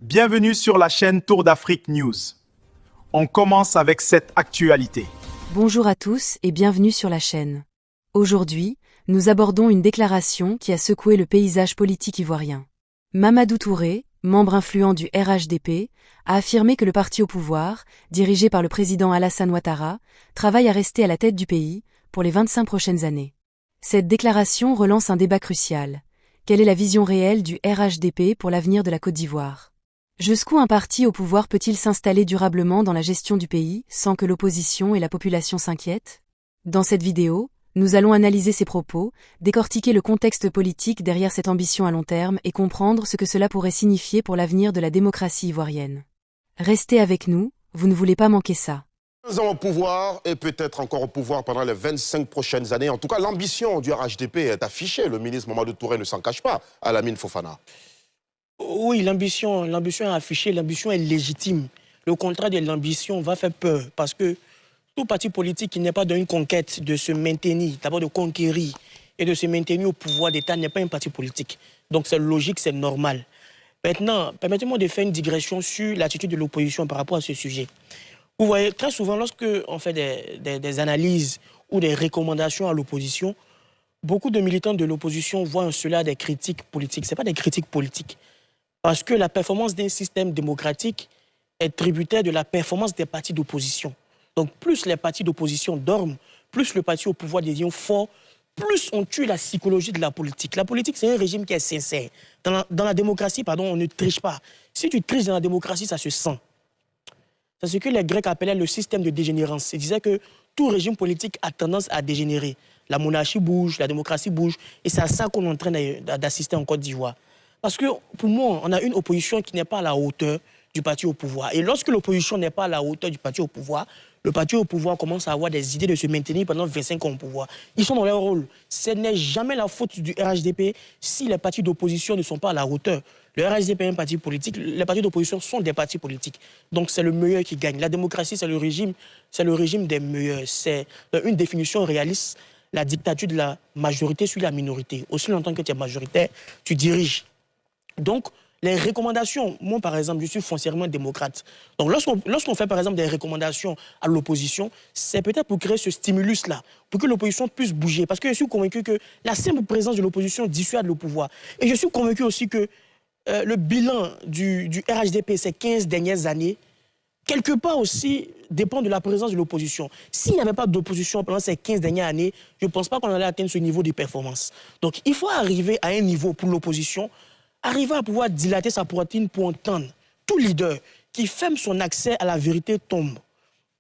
Bienvenue sur la chaîne Tour d'Afrique News. On commence avec cette actualité. Bonjour à tous et bienvenue sur la chaîne. Aujourd'hui, nous abordons une déclaration qui a secoué le paysage politique ivoirien. Mamadou Touré, membre influent du RHDP, a affirmé que le parti au pouvoir, dirigé par le président Alassane Ouattara, travaille à rester à la tête du pays pour les 25 prochaines années. Cette déclaration relance un débat crucial. Quelle est la vision réelle du RHDP pour l'avenir de la Côte d'Ivoire ? Jusqu'où un parti au pouvoir peut-il s'installer durablement dans la gestion du pays sans que l'opposition et la population s'inquiètent ? Dans cette vidéo, nous allons analyser ces propos, décortiquer le contexte politique derrière cette ambition à long terme et comprendre ce que cela pourrait signifier pour l'avenir de la démocratie ivoirienne. Restez avec nous, vous ne voulez pas manquer ça. 2 ans au pouvoir et peut-être encore au pouvoir pendant les 25 prochaines années. En tout cas, l'ambition du RHDP est affichée. Le ministre Mamadou Touré ne s'en cache pas à Lamine Fofana. Oui, l'ambition est affichée, l'ambition est légitime. Le contraire de l'ambition va faire peur parce que tout parti politique qui n'est pas dans une conquête de se maintenir, d'abord de conquérir et de se maintenir au pouvoir d'État n'est pas un parti politique. Donc c'est logique, c'est normal. Maintenant, permettez-moi de faire une digression sur l'attitude de l'opposition par rapport à ce sujet. Vous voyez, très souvent, lorsque on fait des analyses ou des recommandations à l'opposition, beaucoup de militants de l'opposition voient en cela des critiques politiques. Ce n'est pas des critiques politiques. Parce que la performance d'un système démocratique est tributaire de la performance des partis d'opposition. Donc plus les partis d'opposition dorment, plus le parti au pouvoir devient fort, plus on tue la psychologie de la politique. La politique, c'est un régime qui est sincère. Dans la démocratie, on ne triche pas. Si tu triches dans la démocratie, ça se sent. C'est ce que les Grecs appelaient le système de dégénérance. Ils disaient que tout régime politique a tendance à dégénérer. La monarchie bouge, la démocratie bouge, et c'est à ça qu'on est en train d'assister en Côte d'Ivoire. Parce que, pour moi, on a une opposition qui n'est pas à la hauteur du parti au pouvoir. Et lorsque l'opposition n'est pas à la hauteur du parti au pouvoir, le parti au pouvoir commence à avoir des idées de se maintenir pendant 25 ans au pouvoir. Ils sont dans leur rôle. Ce n'est jamais la faute du RHDP si les partis d'opposition ne sont pas à la hauteur. Le RHDP est un parti politique, les partis d'opposition sont des partis politiques. Donc c'est le meilleur qui gagne. La démocratie, c'est le régime des meilleurs. C'est une définition réaliste, la dictature de la majorité sur la minorité. Aussi longtemps que tu es majoritaire, tu diriges. Donc, les recommandations, moi par exemple, je suis foncièrement démocrate. Donc lorsqu'on fait par exemple des recommandations à l'opposition, c'est peut-être pour créer ce stimulus-là, pour que l'opposition puisse bouger. Parce que je suis convaincu que la simple présence de l'opposition dissuade le pouvoir. Et je suis convaincu aussi que le bilan du RHDP ces 15 dernières années, quelque part aussi, dépend de la présence de l'opposition. S'il n'y avait pas d'opposition pendant ces 15 dernières années, je ne pense pas qu'on allait atteindre ce niveau de performance. Donc il faut arriver à un niveau pour l'opposition, arriver à pouvoir dilater sa poitrine pour entendre. Tout leader qui ferme son accès à la vérité tombe.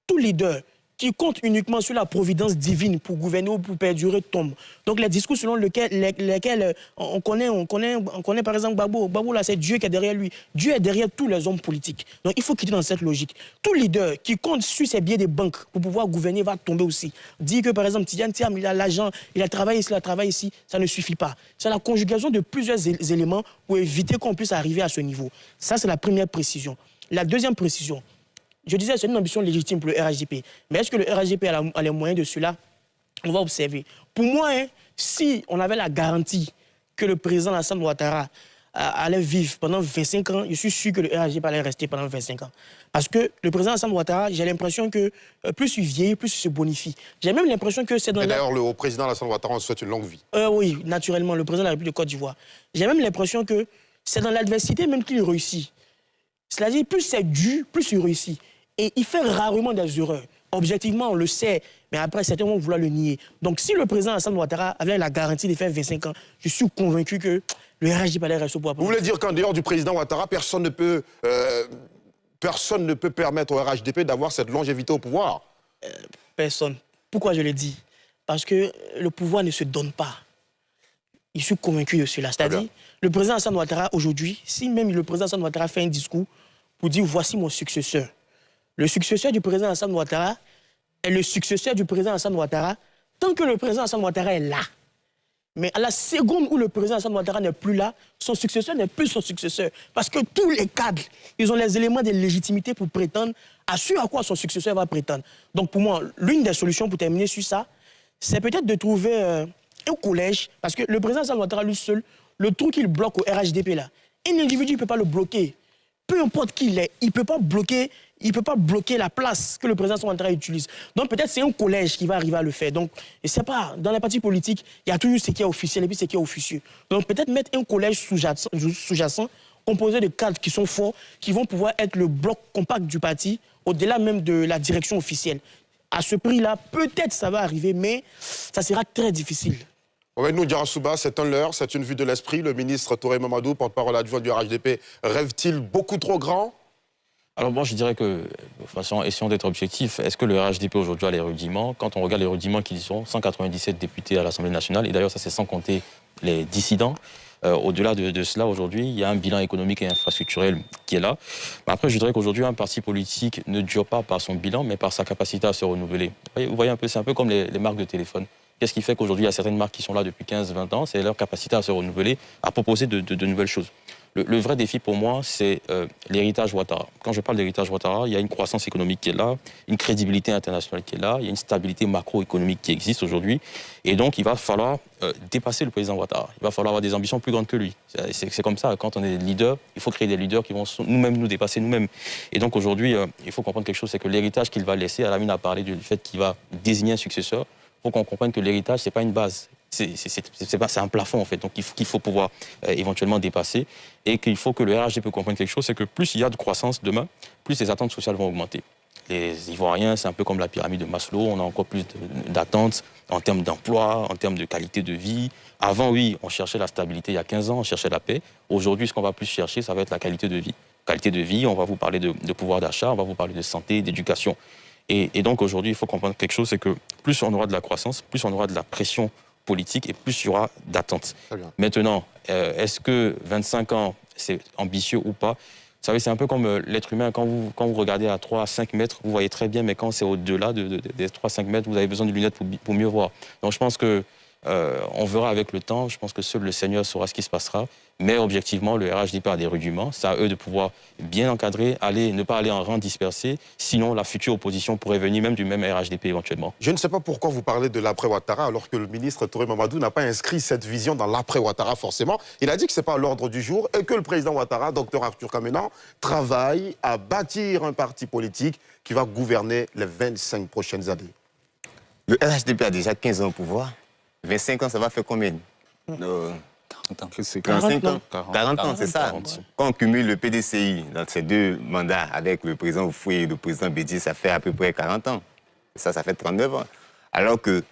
Tout leader qui compte uniquement sur la providence divine pour gouverner ou pour perdurer tombe. Donc les discours selon lesquels on connaît par exemple Gbagbo. Gbagbo là, c'est Dieu qui est derrière lui. Dieu est derrière tous les hommes politiques. Donc il faut quitter dans cette logique. Tout leader qui compte sur ses billets de banque pour pouvoir gouverner va tomber aussi. Dire que par exemple Tidiane Thiam, il a l'argent, il a travaillé ici, ça ne suffit pas. C'est la conjugaison de plusieurs éléments pour éviter qu'on puisse arriver à ce niveau. Ça, c'est la première précision. La deuxième précision, je disais, c'est une ambition légitime pour le RHDP. Mais est-ce que le RHDP a les moyens de cela? On va observer. Pour moi, si on avait la garantie que le président Alassane Ouattara allait vivre pendant 25 ans, je suis sûr que le RHDP allait rester pendant 25 ans. Parce que le président Alassane Ouattara, j'ai l'impression que plus il vieillit, plus il se bonifie. J'ai même l'impression que c'est dans... Et d'ailleurs, le président Alassane Ouattara, on souhaite une longue vie. Oui, naturellement, le président de la République de Côte d'Ivoire. J'ai même l'impression que c'est dans l'adversité même qu'il réussit. C'est-à-dire, plus c'est dur, plus il réussit. Et il fait rarement des erreurs. Objectivement, on le sait, mais après, certains vont vouloir le nier. Donc, si le président Alassane Ouattara avait la garantie de faire 25 ans, je suis convaincu que le RHDP allait rester au pouvoir. Vous voulez dire qu'en dehors du président Ouattara, personne ne peut permettre au RHDP d'avoir cette longévité au pouvoir? Personne. Pourquoi je le dis? Parce que le pouvoir ne se donne pas. Je suis convaincu de cela. C'est-à-dire, le président Alassane Ouattara, aujourd'hui, si même le président Alassane Ouattara fait un discours pour dire « voici mon successeur », le successeur du président Alassane Ouattara est le successeur du président Alassane Ouattara tant que le président Alassane Ouattara est là. Mais à la seconde où le président Alassane Ouattara n'est plus là, son successeur n'est plus son successeur. Parce que tous les cadres, ils ont les éléments de légitimité pour prétendre à ce à quoi son successeur va prétendre. Donc pour moi, l'une des solutions pour terminer sur ça, c'est peut-être de trouver un collège, parce que le président Alassane Ouattara lui seul, le trou qu'il bloque au RHDP là, un individu ne peut pas le bloquer. peu importe qui il est, il ne peut pas bloquer la place que le président Ouattara utilise. Donc peut-être c'est un collège qui va arriver à le faire. Donc, je ne sais pas, dans les partis politiques, il y a toujours ce qui est officiel et puis ce qui est officieux. Donc peut-être mettre un collège sous-jacent composé de cadres qui sont forts, qui vont pouvoir être le bloc compact du parti, au-delà même de la direction officielle. À ce prix-là, peut-être ça va arriver, mais ça sera très difficile. Nous, Diarra-Souba, c'est un leurre, c'est une vue de l'esprit. Le ministre Touré Mamadou, porte-parole adjoint du RHDP, rêve-t-il beaucoup trop grand? Alors moi, je dirais que, de façon, essayons d'être objectifs, est-ce que le RHDP aujourd'hui a les rudiments? Quand on regarde les rudiments qu'ils ont, 197 députés à l'Assemblée nationale, et d'ailleurs ça c'est sans compter les dissidents. Au-delà de cela, aujourd'hui, il y a un bilan économique et infrastructurel qui est là. Mais après, je dirais qu'aujourd'hui, un parti politique ne dure pas par son bilan, mais par sa capacité à se renouveler. Vous voyez un peu, c'est un peu comme les marques de téléphone. Qu'est-ce qui fait qu'aujourd'hui, il y a certaines marques qui sont là depuis 15-20 ans? C'est leur capacité à se renouveler, à proposer de nouvelles choses. Le vrai défi pour moi, c'est l'héritage Ouattara. Quand je parle d'héritage Ouattara, il y a une croissance économique qui est là, une crédibilité internationale qui est là, il y a une stabilité macroéconomique qui existe aujourd'hui. Et donc, il va falloir dépasser le président Ouattara. Il va falloir avoir des ambitions plus grandes que lui. C'est comme ça, quand on est leader, il faut créer des leaders qui vont nous-mêmes nous dépasser nous-mêmes. Et donc aujourd'hui, il faut comprendre quelque chose, c'est que l'héritage qu'il va laisser, Alamine a parlé du fait qu'il va désigner un successeur, il faut qu'on comprenne que l'héritage, ce n'est pas une base. C'est un plafond, en fait, donc qu'il faut pouvoir éventuellement dépasser et qu'il faut que le RHDP comprenne quelque chose, c'est que plus il y a de croissance demain, plus les attentes sociales vont augmenter. Les Ivoiriens, c'est un peu comme la pyramide de Maslow, on a encore plus d'attentes en termes d'emploi, en termes de qualité de vie. Avant, oui, on cherchait la stabilité il y a 15 ans, on cherchait la paix. Aujourd'hui, ce qu'on va plus chercher, ça va être la qualité de vie. Qualité de vie, on va vous parler de pouvoir d'achat, on va vous parler de santé, d'éducation. Et donc aujourd'hui, il faut comprendre quelque chose, c'est que plus on aura de la croissance, plus on aura de la pression politique et plus il y aura d'attentes. Maintenant, est-ce que 25 ans, c'est ambitieux ou pas? Vous savez, c'est un peu comme l'être humain, quand vous regardez à 3 à 5 mètres, vous voyez très bien, mais quand c'est au-delà des 3 à 5 mètres, vous avez besoin de lunettes pour mieux voir. Donc je pense que on verra avec le temps, je pense que seul le Seigneur saura ce qui se passera, mais objectivement, le RHDP a des rudiments, c'est à eux de pouvoir bien encadrer, ne pas aller en rang dispersé, sinon la future opposition pourrait venir même du même RHDP éventuellement. Je ne sais pas pourquoi vous parlez de l'après-Ouattara alors que le ministre Touré Mamadou n'a pas inscrit cette vision dans l'après-Ouattara forcément. Il a dit que ce n'est pas à l'ordre du jour et que le président Ouattara, Dr Arthur Kamena, travaille à bâtir un parti politique qui va gouverner les 25 prochaines années. Le RHDP a déjà 15 ans au pouvoir. 25 ans, ça va faire combien? 40 ans. 45 ans. 40 ans, c'est ça. Quand on cumule le PDCI dans ces deux mandats avec le président Oufoué et le président Bédié, ça fait à peu près 40 ans. Ça fait 39 ans. Alors que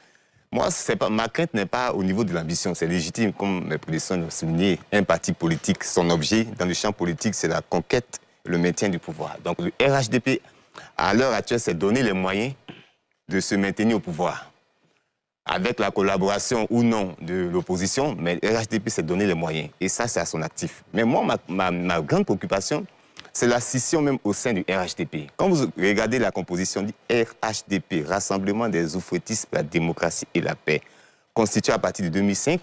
moi, ma crainte n'est pas au niveau de l'ambition. C'est légitime, comme mes prédécesseurs l'ont souligné. Un parti politique, son objet dans le champ politique, c'est la conquête, le maintien du pouvoir. Donc le RHDP, à l'heure actuelle, s'est donné les moyens de se maintenir au pouvoir. Avec la collaboration ou non de l'opposition, mais le RHDP s'est donné les moyens. Et ça, c'est à son actif. Mais moi, ma grande préoccupation, c'est la scission même au sein du RHDP. Quand vous regardez la composition du RHDP, Rassemblement des oufouettistes pour la démocratie et la paix, constitué à partir de 2005,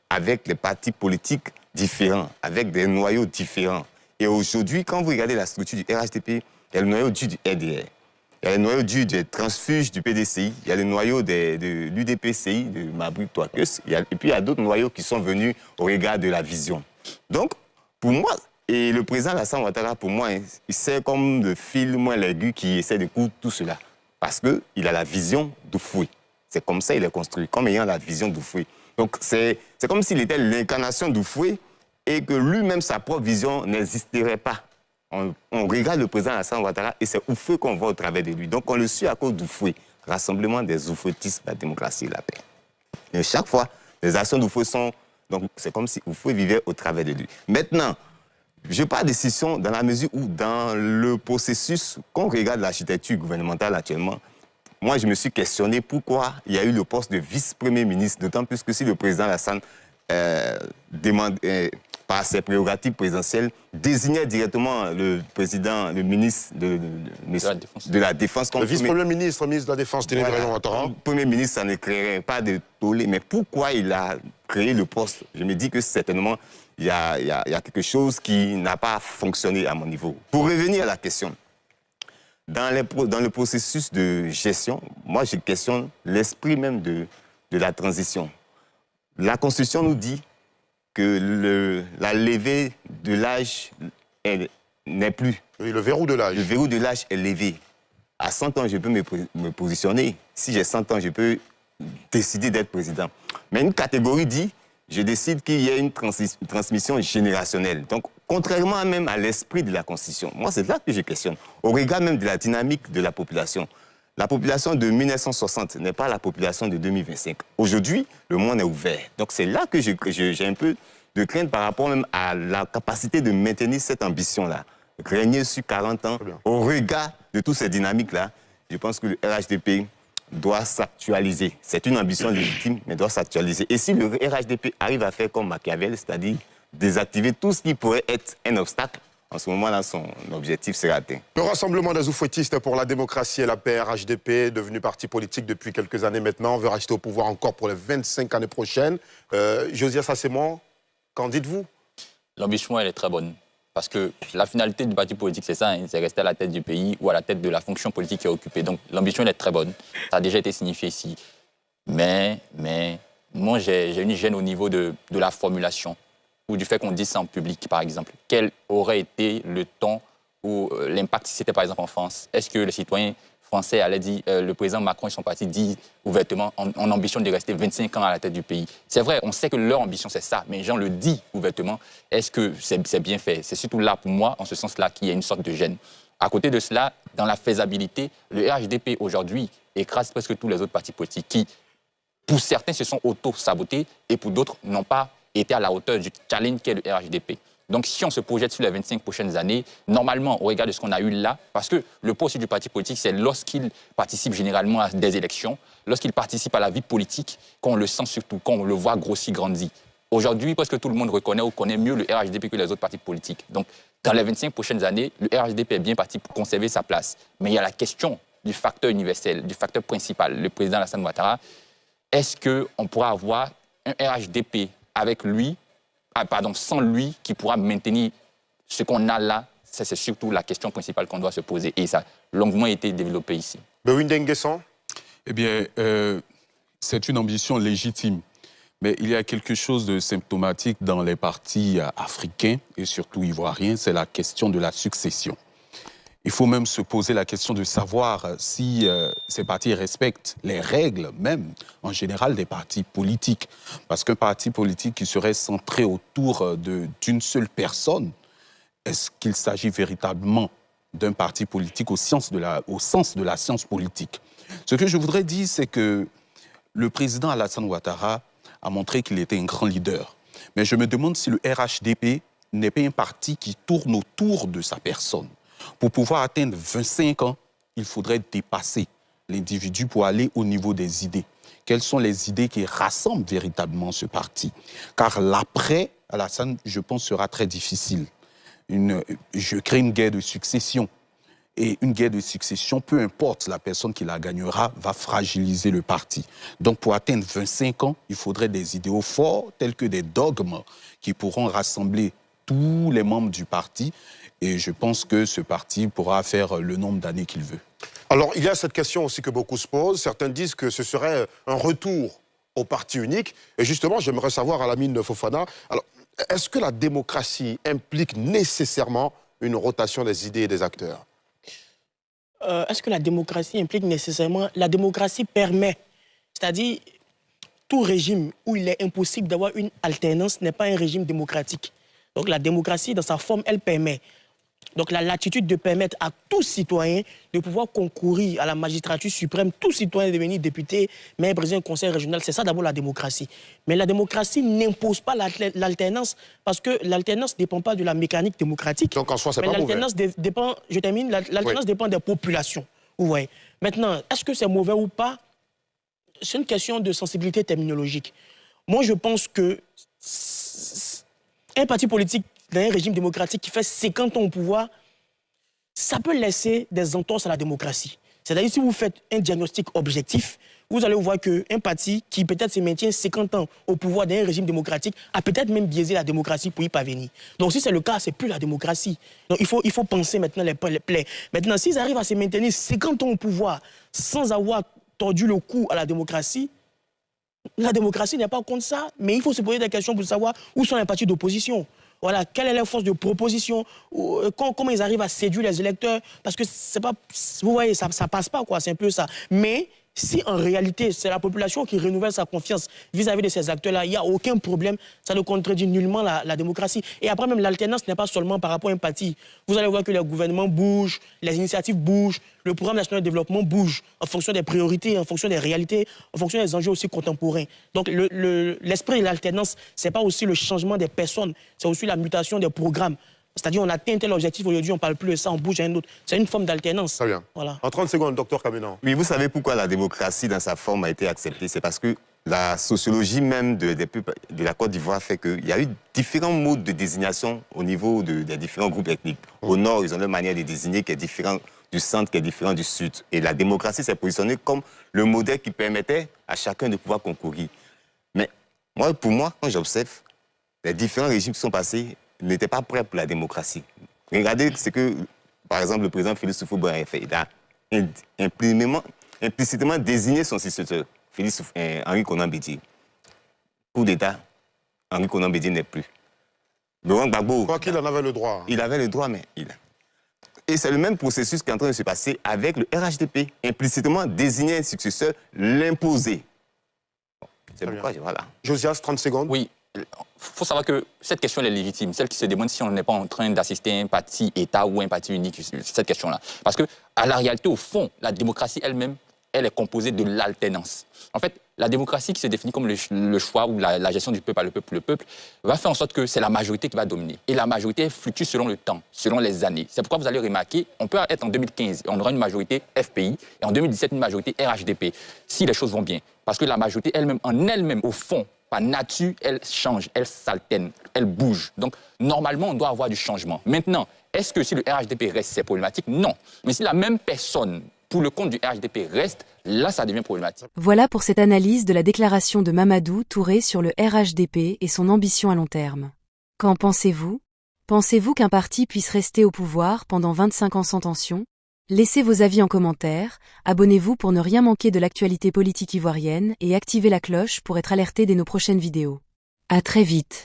avec les partis politiques différents, avec des noyaux différents. Et aujourd'hui, quand vous regardez la structure du RHDP, il y a le noyau dur du RDR. Il y a le noyau dur des transfuges du PDCI, il y a le noyau de l'UDPCI, de Mabri Touakeus, et puis il y a d'autres noyaux qui sont venus au regard de la vision. Donc, pour moi, et le président Alassane Ouattara, pour moi, c'est comme le fil moins l'aigu qui essaie de coudre tout cela. Parce qu'il a la vision d'Oufoué. C'est comme ça qu'il est construit, comme ayant la vision d'Oufoué. Donc, c'est comme s'il était l'incarnation d'Oufoué et que lui-même, sa propre vision n'existerait pas. On regarde le président Alassane Ouattara et c'est Oufoué qu'on voit au travers de lui. Donc on le suit à cause d'Oufoué, Rassemblement des oufouettistes pour la démocratie et la paix. Et chaque fois, les actions d'Oufoué sont... Donc c'est comme si Oufoué vivait au travers de lui. Maintenant, je parle de scission dans la mesure où dans le processus, quand on regarde l'architecture gouvernementale actuellement, moi je me suis questionné pourquoi il y a eu le poste de vice-premier ministre, d'autant plus que si le président Alassane par ses prérogatives présidentielles, désignait directement le ministre de la Défense. Le vice-premier ministre, ministre de la Défense, Téné Ouattara. Le premier ministre, ça ne créerait pas de tollé. Mais pourquoi il a créé le poste? Je me dis que certainement, il y a quelque chose qui n'a pas fonctionné à mon niveau. Pour revenir à la question, dans le processus de gestion, moi, je questionne l'esprit même de la transition. La Constitution nous dit que la levée de l'âge n'est plus. Oui, le verrou de l'âge. Le verrou de l'âge est levé. À 100 ans, je peux me positionner. Si j'ai 100 ans, je peux décider d'être président. Mais une catégorie dit, je décide qu'il y ait une transmission générationnelle. Donc, contrairement même à l'esprit de la Constitution, moi, c'est là que je questionne. Au regard même de la dynamique de la population de 1960 n'est pas la population de 2025. Aujourd'hui, le monde est ouvert. Donc, c'est là que j'ai un peu de crainte par rapport même à la capacité de maintenir cette ambition-là. Régner sur 40 ans, au regard de toutes ces dynamiques-là, je pense que le RHDP doit s'actualiser. C'est une ambition légitime, mais doit s'actualiser. Et si le RHDP arrive à faire comme Machiavel, c'est-à-dire désactiver tout ce qui pourrait être un obstacle, en ce moment-là, son objectif sera atteint. Le Rassemblement des oufouettistes pour la démocratie et la paix, RHDP, devenu parti politique depuis quelques années maintenant, veut rester au pouvoir encore pour les 25 années prochaines. Josias Assemon, qu'en dites-vous? L'ambition, elle est très bonne. Parce que la finalité du parti politique, c'est ça, hein, c'est rester à la tête du pays ou à la tête de la fonction politique qui est occupée. Donc l'ambition, elle est très bonne. Ça a déjà été signifié ici. Mais moi, j'ai une gêne au niveau de la formulation ou du fait qu'on dise ça en public, par exemple. Quel aurait été le ton ou l'impact si c'était, par exemple, en France? Est-ce que les citoyens français allaient dire, le président Macron et son parti disent ouvertement en ambition de rester 25 ans à la tête du pays? C'est vrai, on sait que leur ambition, c'est ça, mais les gens le disent ouvertement. Est-ce que c'est bien fait? C'est surtout là, pour moi, en ce sens-là, qu'il y a une sorte de gêne. À côté de cela, dans la faisabilité, le RHDP, aujourd'hui, écrase presque tous les autres partis politiques qui, pour certains, se sont auto-sabotés et pour d'autres, n'ont pas été à la hauteur du challenge qu'est le RHDP. Donc, si on se projette sur les 25 prochaines années, normalement, au regard de ce qu'on a eu là, parce que le poste du parti politique, c'est lorsqu'il participe généralement à des élections, lorsqu'il participe à la vie politique, qu'on le sent surtout, qu'on le voit grossir, grandir. Aujourd'hui, presque tout le monde reconnaît ou connaît mieux le RHDP que les autres partis politiques. Donc, dans les 25 prochaines années, le RHDP est bien parti pour conserver sa place. Mais il y a la question du facteur universel, du facteur principal, le président Alassane Ouattara. Est-ce qu'on pourra avoir un RHDP avec lui, sans lui, qui pourra maintenir ce qu'on a là? C'est surtout la question principale qu'on doit se poser. Et ça a longuement été développé ici. Bewindeng Guesson? Eh bien, c'est une ambition légitime. Mais il y a quelque chose de symptomatique dans les partis africains, et surtout ivoiriens, c'est la question de la succession. Il faut même se poser la question de savoir si ces partis respectent les règles, même en général, des partis politiques. Parce qu'un parti politique qui serait centré autour d'une seule personne, est-ce qu'il s'agit véritablement d'un parti politique au sens de la science politique? Ce que je voudrais dire, c'est que le président Alassane Ouattara a montré qu'il était un grand leader. Mais je me demande si le RHDP n'est pas un parti qui tourne autour de sa personne. Pour pouvoir atteindre 25 ans, il faudrait dépasser l'individu pour aller au niveau des idées. Quelles sont les idées qui rassemblent véritablement ce parti? Car l'après, Alassane, je pense, sera très difficile. Je crée une guerre de succession. Et une guerre de succession, peu importe la personne qui la gagnera, va fragiliser le parti. Donc pour atteindre 25 ans, il faudrait des idéaux forts, tels que des dogmes qui pourront rassembler tous les membres du parti. Et je pense que ce parti pourra faire le nombre d'années qu'il veut. Alors, il y a cette question aussi que beaucoup se posent. Certains disent que ce serait un retour au parti unique. Et justement, j'aimerais savoir, Alamine Fofana, alors, est-ce que la démocratie implique nécessairement une rotation des idées et des acteurs? Est-ce que la démocratie implique nécessairement... La démocratie permet, c'est-à-dire, tout régime où il est impossible d'avoir une alternance n'est pas un régime démocratique. Donc la démocratie, dans sa forme, elle permet. Donc la latitude de permettre à tout citoyen de pouvoir concourir à la magistrature suprême, tout citoyen devenir député, maire, président du conseil régional, c'est ça d'abord la démocratie. Mais la démocratie n'impose pas l'alternance parce que l'alternance ne dépend pas de la mécanique démocratique. Donc en soi, c'est pas mauvais. L'alternance dépend, je termine, l'alternance dépend des populations. Ouais. Maintenant, est-ce que c'est mauvais ou pas? C'est une question de sensibilité terminologique. Moi, je pense que un parti politique dans un régime démocratique qui fait 50 ans au pouvoir, ça peut laisser des entorses à la démocratie. C'est-à-dire, si vous faites un diagnostic objectif, vous allez voir qu'un parti qui peut-être se maintient 50 ans au pouvoir d'un régime démocratique a peut-être même biaisé la démocratie pour y parvenir. Donc si c'est le cas, c'est plus la démocratie. Donc il faut penser maintenant les plaies. Maintenant, s'ils arrivent à se maintenir 50 ans au pouvoir sans avoir tordu le cou à la démocratie n'est pas contre ça, mais il faut se poser des questions pour savoir où sont les partis d'opposition. Voilà, quelle est leur force de proposition, comment ils arrivent à séduire les électeurs, parce que c'est pas, vous voyez, ça passe pas, quoi, c'est un peu ça. Mais si en réalité, c'est la population qui renouvelle sa confiance vis-à-vis de ces acteurs-là, il n'y a aucun problème, ça ne contredit nullement la démocratie. Et après, même l'alternance n'est pas seulement par rapport à un parti. Vous allez voir que les gouvernements bougent, les initiatives bougent, le programme national de développement bouge en fonction des priorités, en fonction des réalités, en fonction des enjeux aussi contemporains. Donc l'esprit de l'alternance, ce n'est pas aussi le changement des personnes, c'est aussi la mutation des programmes. C'est-à-dire, on atteint tel objectif aujourd'hui, on ne parle plus de ça, on bouge à un autre. C'est une forme d'alternance. Très bien. Voilà. En 30 secondes, docteur Kamenan. Oui, vous savez pourquoi la démocratie dans sa forme a été acceptée? C'est parce que la sociologie même de la Côte d'Ivoire fait qu'il y a eu différents modes de désignation au niveau des différents groupes ethniques. Au nord, ils ont leur manière de désigner qui est différente du centre, qui est différente du sud. Et la démocratie s'est positionnée comme le modèle qui permettait à chacun de pouvoir concourir. Mais pour moi, quand j'observe, les différents régimes qui sont passés n'étaient pas prêts pour la démocratie. Regardez ce que, par exemple, le président Félix Houphouët-Boigny a fait. Il a implicitement désigné son successeur, Henri Konan Bédié. Coup d'État, Henri Konan Bédié n'est plus. Laurent Gbagbo... Quoi qu'il en avait le droit. Il avait le droit, mais Et c'est le même processus qui est en train de se passer avec le RHDP. Implicitement désigner un successeur, l'imposer. C'est pourquoi, voilà. Josias, 30 secondes. Oui. Il faut savoir que cette question elle est légitime, celle qui se demande si on n'est pas en train d'assister à un parti État ou un parti unique, cette question-là. Parce que, à la réalité, au fond, la démocratie elle-même, elle est composée de l'alternance. En fait, la démocratie qui se définit comme le choix ou la gestion du peuple par le peuple, va faire en sorte que c'est la majorité qui va dominer. Et la majorité fluctue selon le temps, selon les années. C'est pourquoi vous allez remarquer, on peut être en 2015 et on aura une majorité FPI, et en 2017 une majorité RHDP, si les choses vont bien. Parce que la majorité elle-même, en elle-même, au fond, par nature, elle change, elle s'alterne, elle bouge. Donc, normalement, on doit avoir du changement. Maintenant, est-ce que si le RHDP reste, c'est problématique? Non. Mais si la même personne, pour le compte du RHDP, reste, là, ça devient problématique. Voilà pour cette analyse de la déclaration de Mamadou Touré sur le RHDP et son ambition à long terme. Qu'en pensez-vous? Pensez-vous qu'un parti puisse rester au pouvoir pendant 25 ans sans tension? Laissez vos avis en commentaire, abonnez-vous pour ne rien manquer de l'actualité politique ivoirienne et activez la cloche pour être alerté dès nos prochaines vidéos. À très vite.